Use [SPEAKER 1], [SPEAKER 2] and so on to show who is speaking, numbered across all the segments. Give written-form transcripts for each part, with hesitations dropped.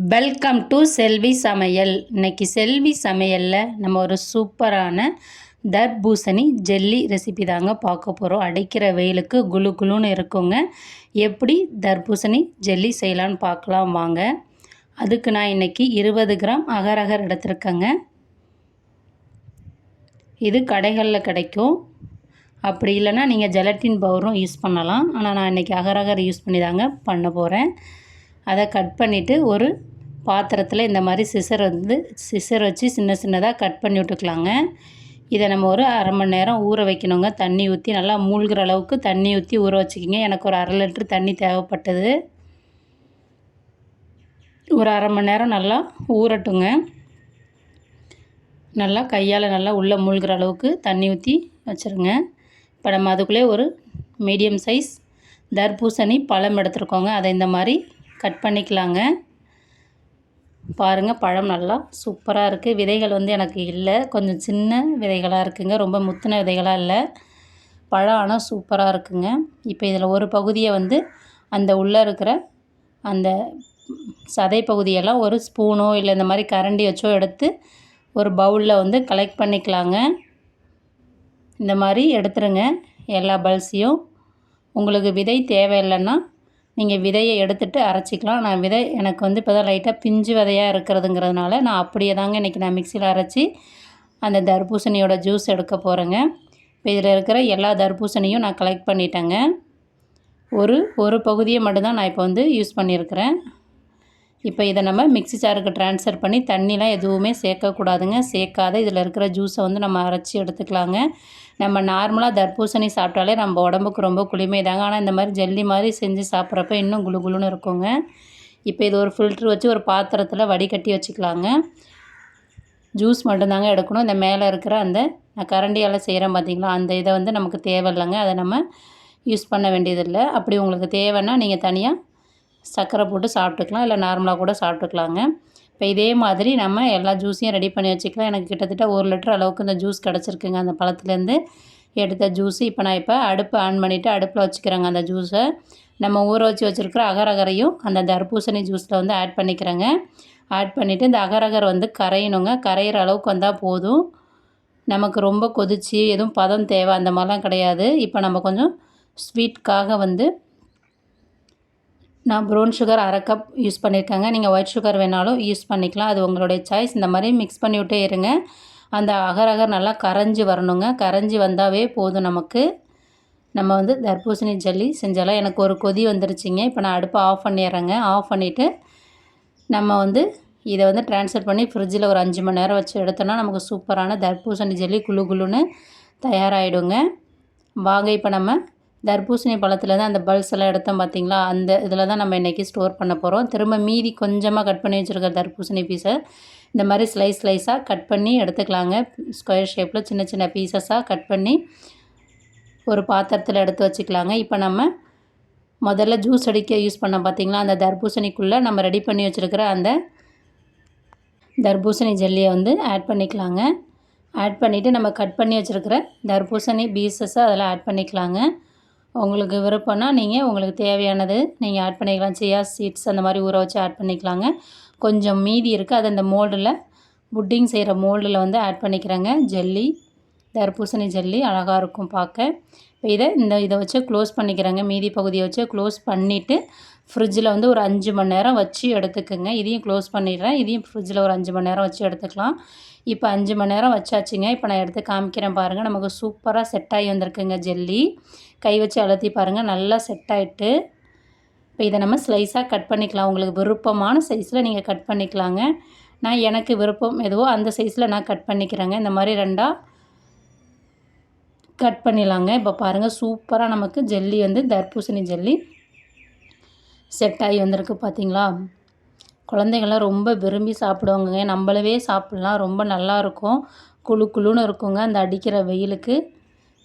[SPEAKER 1] Welcome to செல்வி சமையல். இன்னைக்கு செல்வி சமையலில் நம்ம ஒரு சூப்பரான தர்பூசணி ஜெல்லி ரெசிபி தாங்க பார்க்க போகிறோம். அடிக்கிற வெயிலுக்கு குளு குளுன்னு இருக்குங்க. எப்படி தர்பூசணி ஜெல்லி செய்யலான்னு பார்க்கலாம் வாங்க. அதுக்கு நான் இன்றைக்கி 20 கிராம் அகரகர் எடுத்துருக்கேங்க. இது கடைகளில் கிடைக்கும். அப்படி இல்லைன்னா நீங்கள் ஜெலட்டின் பவுடரும் யூஸ் பண்ணலாம். ஆனால் நான் இன்றைக்கி அகரகர் யூஸ் பண்ணி தாங்க பண்ண போகிறேன். அதை கட் பண்ணிவிட்டு ஒரு பாத்திரத்தில் இந்த மாதிரி சிசர் வச்சு சின்ன சின்னதாக கட் பண்ணி விட்டுக்கலாங்க. இதை நம்ம ஒரு அரை மணி நேரம் ஊற வைக்கணுங்க. தண்ணி ஊற்றி நல்லா மூழ்கிற அளவுக்கு தண்ணி ஊற்றி ஊற வச்சுக்கிங்க. எனக்கு ஒரு 1/2 லிட்டர் தண்ணி தேவைப்பட்டது. ஒரு அரை மணி நேரம் நல்லா ஊறட்டுங்க. நல்லா கையால் நல்லா உள்ளே மூழ்கிற அளவுக்கு தண்ணி ஊற்றி வச்சுருங்க. இப்போ நம்ம அதுக்குள்ளே ஒரு மீடியம் சைஸ் தர்பூசணி பழம் எடுத்துருக்கோங்க. அதை இந்த மாதிரி கட் பண்ணிக்கலாங்க. பாருங்கள், பழம் நல்லா சூப்பராக இருக்குது. விதைகள் எனக்கு இல்லை, கொஞ்சம் சின்ன விதைகளாக இருக்குங்க. ரொம்ப முத்தின விதைகளாக இல்லை. பழம் ஆனால் சூப்பராக இருக்குங்க. இப்போ இதில் ஒரு பகுதியை அந்த உள்ளே இருக்கிற அந்த சதை பகுதியெல்லாம் ஒரு ஸ்பூனோ இல்லை இந்த மாதிரி கரண்டி வச்சோ எடுத்து ஒரு பவுலில் கலெக்ட் பண்ணிக்கலாங்க. இந்த மாதிரி எடுத்துருங்க எல்லா பல்ஸையும். உங்களுக்கு விதை தேவையில்லைன்னா நீங்கள் விதையை எடுத்துகிட்டு அரைச்சிக்கலாம். நான் விதை எனக்கு இப்போ தான் லைட்டாக பிஞ்சு விதையாக இருக்கிறதுங்கிறதுனால நான் அப்படியே தாங்க இன்றைக்கி நான் மிக்சியில் அரைச்சி அந்த தர்பூசணியோட ஜூஸ் எடுக்க போகிறேங்க. இப்போ இதில் இருக்கிற எல்லா தர்பூசணியும் நான் கலெக்ட் பண்ணிட்டேங்க. ஒரு பகுதியை மட்டும்தான் நான் இப்போ யூஸ் பண்ணியிருக்கிறேன். இப்போ இதை நம்ம மிக்ஸி ஜாருக்கு ட்ரான்ஸ்ஃபர் பண்ணி தண்ணிலாம் எதுவுமே சேர்க்கக்கூடாதுங்க. சேர்க்காத இதில் இருக்கிற ஜூஸை நம்ம அரைச்சி எடுத்துக்கலாங்க. நம்ம நார்மலாக தர்பூசணி சாப்பிட்டாலே நம்ம உடம்புக்கு ரொம்ப குளுமை தாங்க. ஆனால் இந்த மாதிரி ஜெல்லி மாதிரி செஞ்சு சாப்பிட்றப்ப இன்னும் குளு குளுன்னு இருக்குங்க. இப்போ இது ஒரு ஃபில்ட்ரு வச்சு ஒரு பாத்திரத்தில் வடிகட்டி வச்சுக்கலாங்க. ஜூஸ் மட்டும்தாங்க எடுக்கணும். இந்த மேலே இருக்கிற அந்த நான் கரண்டியால் செய்கிறேன் பார்த்திங்களா, அந்த இதை நமக்கு தேவையில்லைங்க. அதை நம்ம யூஸ் பண்ண வேண்டியதில்லை. அப்படி உங்களுக்கு தேவைன்னா நீங்கள் தனியாக சர்க்கரை போட்டு சாப்பிட்டுக்கலாம், இல்லை நார்மலாக கூட சாப்பிட்டுக்கலாங்க. இப்போ இதே மாதிரி நம்ம எல்லா ஜூஸையும் ரெடி பண்ணி வச்சுக்கலாம். எனக்கு கிட்டத்தட்ட 1 லிட்டர் அளவுக்கு இந்த ஜூஸ் கிடச்சிருக்குங்க, அந்த பழத்துலேருந்து எடுத்த ஜூஸு. இப்போ அடுப்பு ஆன் பண்ணிவிட்டு அடுப்பில் வச்சுக்கிறேங்க. அந்த ஜூஸை நம்ம ஊற வச்சுருக்கிற அகரகரையும் அந்த தர்பூசணி ஜூஸில் ஆட் பண்ணிக்கிறேங்க. ஆட் பண்ணிவிட்டு இந்த அகரகர் கரையணுங்க. கரையிற அளவுக்கு வந்தால் போதும். நமக்கு ரொம்ப கொதிச்சு எதுவும் பதம் தேவை அந்த மாதிரிலாம் கிடையாது. இப்போ நம்ம கொஞ்சம் ஸ்வீட்காக நான் ப்ரௌன் சுகர் 1/2 கப் யூஸ் பண்ணியிருக்கேங்க. நீங்கள் ஒயிட் சுகர் வேணாலும் யூஸ் பண்ணிக்கலாம், அது உங்களுடைய சாய்ஸ். இந்த மாதிரி மிக்ஸ் பண்ணி விட்டே இருங்க. அந்த அகரகர் நல்லா கரைஞ்சி வரணுங்க. கரைஞ்சி வந்தாவே போதும் நமக்கு. நம்ம தர்பூசணி ஜெல்லி செஞ்சாலாம். எனக்கு ஒரு கொதி வந்துருச்சுங்க. இப்போ நான் அடுப்பை ஆஃப் பண்ணிடுறேங்க. ஆஃப் பண்ணிவிட்டு நம்ம இதை ட்ரான்ஸ்ஃபர் பண்ணி ஃப்ரிட்ஜில் ஒரு 5 மணி நேரம் வச்சு எடுத்தோன்னா நமக்கு சூப்பரான தர்பூசணி ஜெல்லி குளு குளுன்னு தயாராகிடுங்க. வாங்க, இப்போ நம்ம தர்பூசணி பழத்துலேருந்து அந்த பல்ஸ் எல்லாம் எடுத்தோம் பார்த்திங்களா, அந்த இதில் தான் நம்ம இன்றைக்கி ஸ்டோர் பண்ண போகிறோம். திரும்ப மீதி கொஞ்சமாக கட் பண்ணி வச்சுருக்க தர்பூசணி பீஸை இந்த மாதிரி ஸ்லைஸாக கட் பண்ணி எடுத்துக்கலாங்க. ஸ்கொயர் ஷேப்பில் சின்ன சின்ன பீசஸாக கட் பண்ணி ஒரு பாத்திரத்தில் எடுத்து வச்சுக்கலாங்க. இப்போ நம்ம முதல்ல ஜூஸ் அடிக்க யூஸ் பண்ண பார்த்திங்களா, அந்த தர்பூசணிக்குள்ளே நம்ம ரெடி பண்ணி வச்சுருக்கிற அந்த தர்பூசணி ஜெல்லியை ஆட் பண்ணிக்கலாங்க. ஆட் பண்ணிவிட்டு நம்ம கட் பண்ணி வச்சுருக்கிற தர்பூசணி பீசஸை அதில் ஆட் பண்ணிக்கலாங்க. உங்களுக்கு விருப்பம்னா நீங்கள் உங்களுக்கு தேவையானது நீங்கள் ஆட் பண்ணிக்கலாம். சியா சீட்ஸ் அந்த மாதிரி ஊற வச்சு ஆட் பண்ணிக்கலாங்க. கொஞ்சம் மீதி இருக்குது, அது அந்த மோல்டில் புட்டிங் செய்கிற மோல்டில் ஆட் பண்ணிக்கிறேங்க. ஜெல்லி தர்பூசணி ஜெல்லி அழகாக இருக்கும் பார்க்க. இப்போ இதை வச்சு க்ளோஸ் பண்ணிக்கிறேங்க. மீதி பகுதியை வச்சு க்ளோஸ் பண்ணிவிட்டு ஃப்ரிட்ஜில் ஒரு 5 மணி நேரம் வச்சு எடுத்துக்கோங்க. இதையும் க்ளோஸ் பண்ணிடுறேன். இதையும் ஃப்ரிட்ஜில் ஒரு 5 மணி நேரம் வச்சு எடுத்துக்கலாம். இப்போ 5 மணி நேரம் வச்சாச்சுங்க. இப்போ நான் எடுத்து காமிக்கிறேன் பாருங்கள். நமக்கு சூப்பராக செட் ஆகி வந்திருக்குங்க ஜெல்லி. கை வச்சு அழுத்தி பாருங்கள், நல்லா செட் ஆகிட்டு. இப்போ இதை நம்ம ஸ்லைஸாக கட் பண்ணிக்கலாம். உங்களுக்கு விருப்பமான சைஸில் நீங்கள் கட் பண்ணிக்கலாங்க. நான் எனக்கு விருப்பம் எதுவோ அந்த சைஸில் நான் கட் பண்ணிக்கிறேங்க. இந்த மாதிரி 2ஆக கட் பண்ணிடலாங்க. இப்போ பாருங்கள், சூப்பராக நமக்கு ஜெல்லி தர்பூசணி ஜெல்லி செட் ஆகி வந்திருக்கு பார்த்திங்களா. குழந்தைங்கள்லாம் ரொம்ப விரும்பி சாப்பிடுவாங்க. நம்மளவே சாப்பிட்லாம், ரொம்ப நல்லாயிருக்கும். குளு குளுன்னு இருக்குங்க அந்த அடிக்கிற வெயிலுக்கு.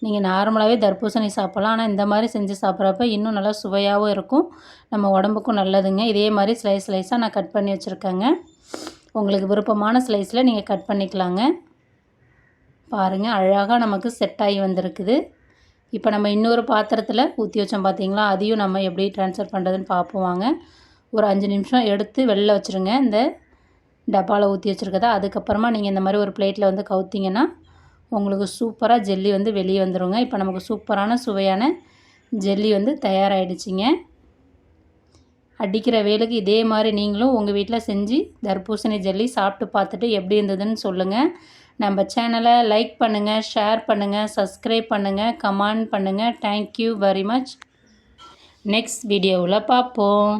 [SPEAKER 1] நீங்கள் நார்மலாகவே தர்பூசணி சாப்பிட்லாம், ஆனால் இந்த மாதிரி செஞ்சு சாப்பிட்றப்ப இன்னும் நல்லா சுவையாகவும் இருக்கும், நம்ம உடம்புக்கும் நல்லதுங்க. இதே மாதிரி ஸ்லைஸாக நான் கட் பண்ணி வச்சுருக்கேங்க. உங்களுக்கு விருப்பமான ஸ்லைஸில் நீங்கள் கட் பண்ணிக்கலாங்க. பாருங்கள், அழகாக நமக்கு செட் ஆகி வந்திருக்குது. இப்போ நம்ம இன்னொரு பாத்திரத்தில் ஊற்றி வச்சோம் பார்த்திங்களா, அதையும் நம்ம எப்படி ட்ரான்ஸ்ஃபர் பண்ணுறதுன்னு பார்ப்போம் வாங்க. ஒரு 5 நிமிஷம் எடுத்து வெளில வச்சுருங்க இந்த டப்பாவில் ஊற்றி வச்சுருக்கதா. அதுக்கப்புறமா நீங்கள் இந்த மாதிரி ஒரு பிளேட்டில் வந்து கவுத்திங்கன்னா உங்களுக்கு சூப்பராக ஜெல்லி வந்து வெளியே வந்துடுங்க. இப்போ நமக்கு சூப்பரான சுவையான ஜெல்லி வந்து தயாராகிடுச்சிங்க. அடிக்கிற வேலுக்கு இதே மாதிரி நீங்களும் உங்கள் வீட்டில் செஞ்சு தர்பூசணி ஜெல்லி சாப்பிட்டு பார்த்துட்டு எப்படி இருந்ததுன்னு சொல்லுங்கள். நம்ம சேனலை லைக் பண்ணுங்கள், ஷேர் பண்ணுங்கள், சப்ஸ்கிரைப் பண்ணுங்கள், கமெண்ட் பண்ணுங்கள். Thank you very much. நெக்ஸ்ட் வீடியோவில் பார்ப்போம்.